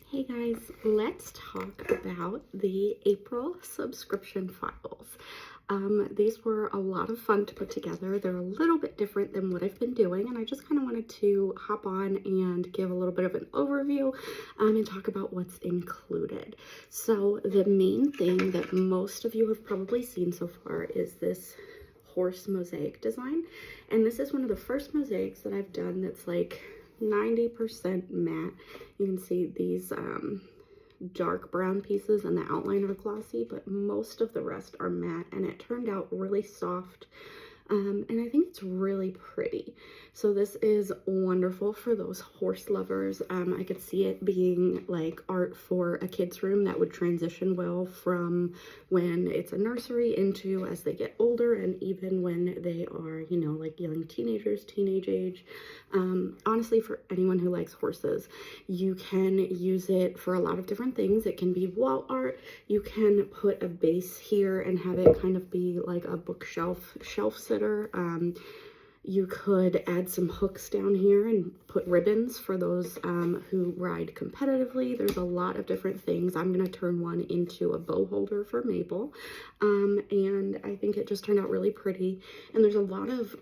Hey guys, let's talk about the April subscription files. These were a lot of fun to put together. They're a little bit different than what I've been doing, and I just kind of wanted to hop on and give a little bit of an overview and talk about what's included. So the main thing that most of you have probably seen so far is this horse mosaic design, and this is one of the first mosaics that I've done that's like 90% matte. You can see these dark brown pieces and the outline are glossy, but most of the rest are matte, and it turned out really soft. And I think it's really pretty. So this is wonderful for those horse lovers. I could see it being like art for a kid's room that would transition well from when it's a nursery into as they get older, and even when they are, you know, like young teenagers, teenage age. Honestly, for anyone who likes horses, you can use it for a lot of different things. It can be wall art. You can put a base here and have it kind of be like a bookshelf shelf sitter. You could add some hooks down here and put ribbons for those who ride competitively. There's a lot of different things. I'm going to turn one into a bow holder for Mabel. And I think it just turned out really pretty. And there's a lot of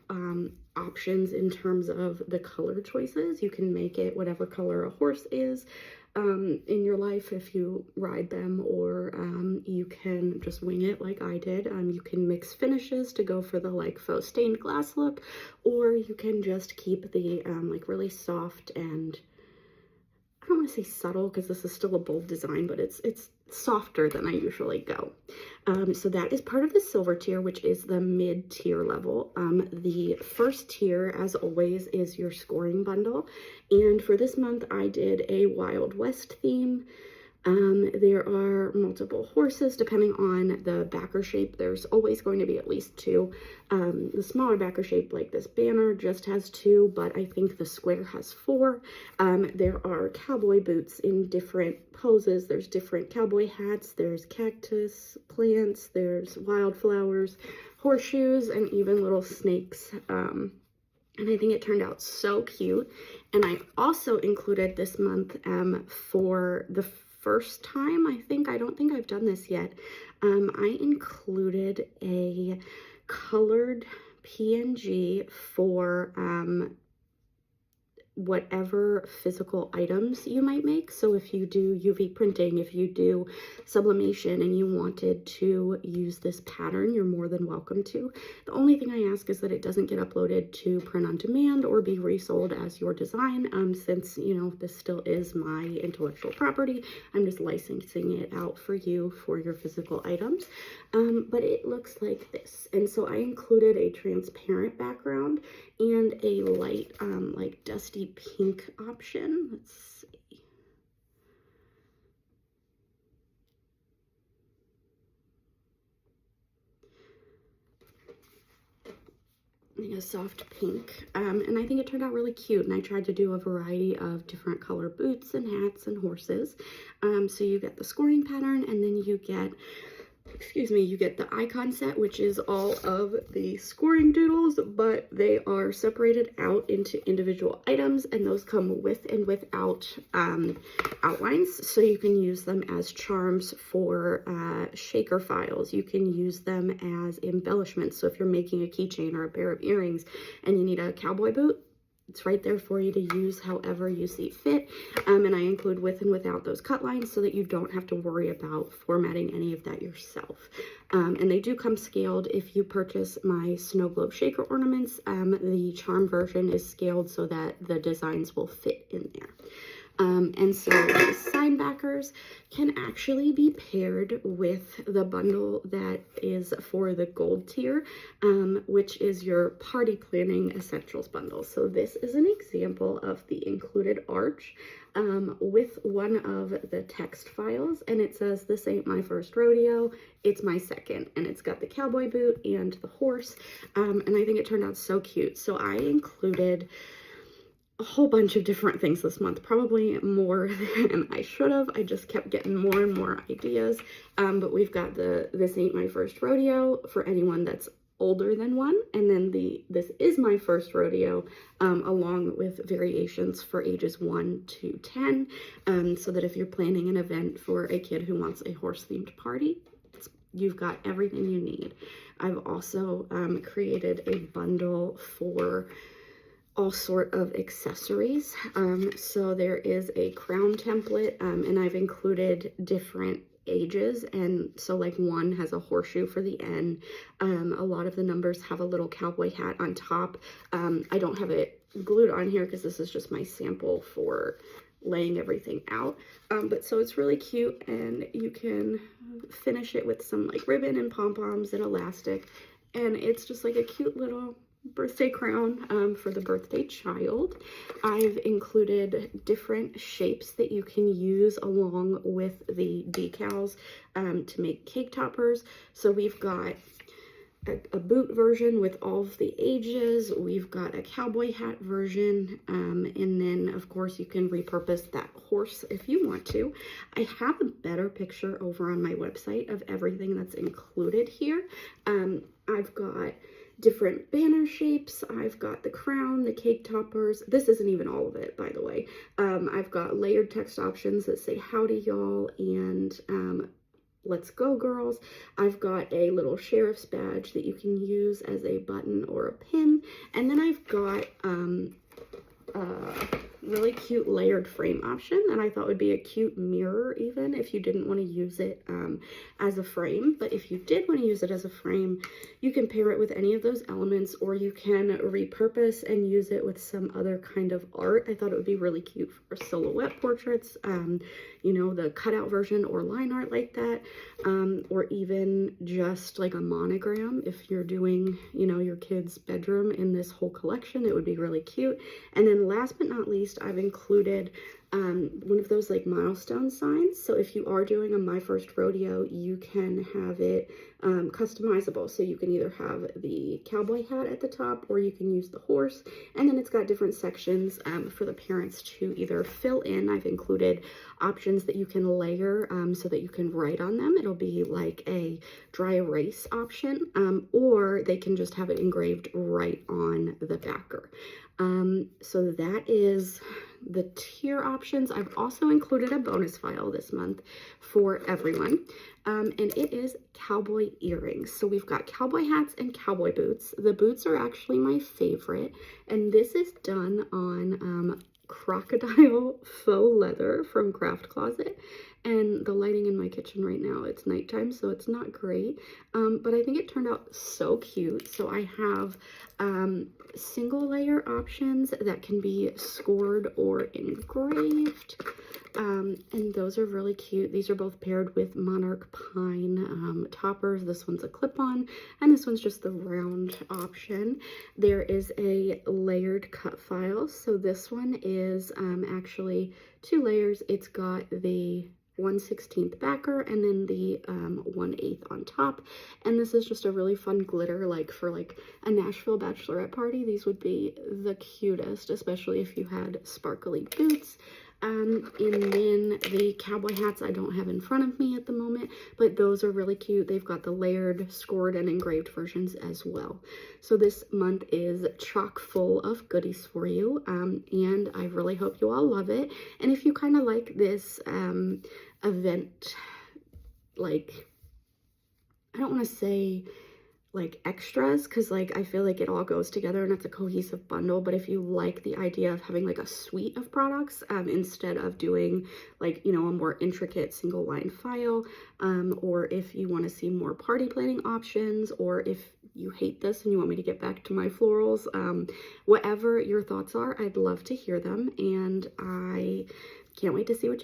options in terms of the color choices. You can make it whatever color a horse is in your life if you ride them, or you can just wing it like I did. You can mix finishes to go for the like faux stained glass look, or you can just keep the like really soft and, I don't want to say subtle because this is still a bold design, but it's softer than I usually go. So that is part of the silver tier, which is the mid-tier level. The first tier, as always, is your scoring bundle. And for this month, I did a Wild West theme. There are multiple horses depending on the backer shape. There's always going to be at least two. The smaller backer shape, like this banner, just has two, but I think the square has four. There are cowboy boots in different poses. There's different cowboy hats. There's cactus plants. There's wildflowers, horseshoes, and even little snakes. And I think it turned out so cute. And I also included this month for the first time, I don't think I've done this yet. I included a colored PNG for whatever physical items you might make. So if you do UV printing, if you do sublimation and you wanted to use this pattern, you're more than welcome to. The only thing I ask is that it doesn't get uploaded to print on demand or be resold as your design, since, you know, this still is my intellectual property. I'm just licensing it out for you for your physical items. But it looks like this. And so I included a transparent background and a light, like dusty pink option. Let's see. Like a soft pink, and I think it turned out really cute, and I tried to do a variety of different color boots and hats and horses. So you get the scoring pattern, and then you get, you get the icon set, which is all of the scoring doodles, but they are separated out into individual items, and those come with and without outlines. So you can use them as charms for shaker files. You can use them as embellishments. So if you're making a keychain or a pair of earrings and you need a cowboy boot, it's right there for you to use however you see fit. And I include with and without those cut lines so that you don't have to worry about formatting any of that yourself. And they do come scaled. If you purchase my snow globe shaker ornaments, the charm version is scaled so that the designs will fit in there. And so the sign backers can actually be paired with the bundle that is for the gold tier, which is your party planning essentials bundle. So this is an example of the included arch with one of the text files, and it says, "This ain't my first rodeo, it's my second." And it's got the cowboy boot and the horse, and I think it turned out so cute. So I included a whole bunch of different things this month, probably more than I should have. I just kept getting more and more ideas. But we've got the "This Ain't My First Rodeo" for anyone that's older than 1, and then this is my first rodeo, along with variations for ages 1 to 10, so that if you're planning an event for a kid who wants a horse-themed party, you've got everything you need. I've also created a bundle for all sort of accessories. So there is a crown template, and I've included different ages, and so like 1 has a horseshoe for the end. A lot of the numbers have a little cowboy hat on top. I don't have it glued on here because this is just my sample for laying everything out, but so it's really cute, and you can finish it with some like ribbon and pom-poms and elastic, and it's just like a cute little birthday crown for the birthday child. I've included different shapes that you can use along with the decals to make cake toppers. So we've got a boot version with all of the ages. We've got a cowboy hat version, and then of course you can repurpose that horse if you want to. I have a better picture over on my website of everything that's included here. I've got different banner shapes. I've got the crown, the cake toppers. This isn't even all of it, by the way. I've got layered text options that say howdy y'all and let's go girls. I've got a little sheriff's badge that you can use as a button or a pin. And then I've got really cute layered frame option that I thought would be a cute mirror, even if you didn't want to use it as a frame. But if you did want to use it as a frame, you can pair it with any of those elements, or you can repurpose and use it with some other kind of art. I thought it would be really cute for silhouette portraits, you know, the cutout version or line art like that, or even just like a monogram. If you're doing, you know, your kid's bedroom in this whole collection, it would be really cute. And then last but not least, I've included one of those like milestone signs. So if you are doing a My First Rodeo, you can have it customizable. So you can either have the cowboy hat at the top, or you can use the horse. And then it's got different sections for the parents to either fill in. I've included options that you can layer so that you can write on them. It'll be like a dry erase option, or they can just have it engraved right on the backer. So that is the tier options. I've also included a bonus file this month for everyone, and it is cowboy earrings. So we've got cowboy hats and cowboy boots. The boots are actually my favorite, and this is done on crocodile faux leather from Craft Closet. And the lighting in my kitchen right now, it's nighttime, so it's not great, but I think it turned out so cute. So I have single layer options that can be scored or engraved, and those are really cute. These are both paired with monarch pine toppers. This one's a clip-on, and this one's just the round option. There is a layered cut file. So this one is actually 2 layers. It's got the 1/16 backer and then the 1/8 on top, and this is just a really fun glitter, like for like a Nashville bachelorette party. These would be the cutest, especially if you had sparkly boots. And then the cowboy hats I don't have in front of me at the moment, but those are really cute. They've got the layered, scored, and engraved versions as well. So this month is chock full of goodies for you, and I really hope you all love it. And if you kind of like this event, like, I don't want to say like extras, because like I feel like it all goes together and it's a cohesive bundle, but if you like the idea of having like a suite of products instead of doing like, you know, a more intricate single line file, or if you want to see more party planning options, or if you hate this and you want me to get back to my florals, whatever your thoughts are, I'd love to hear them, and I can't wait to see what you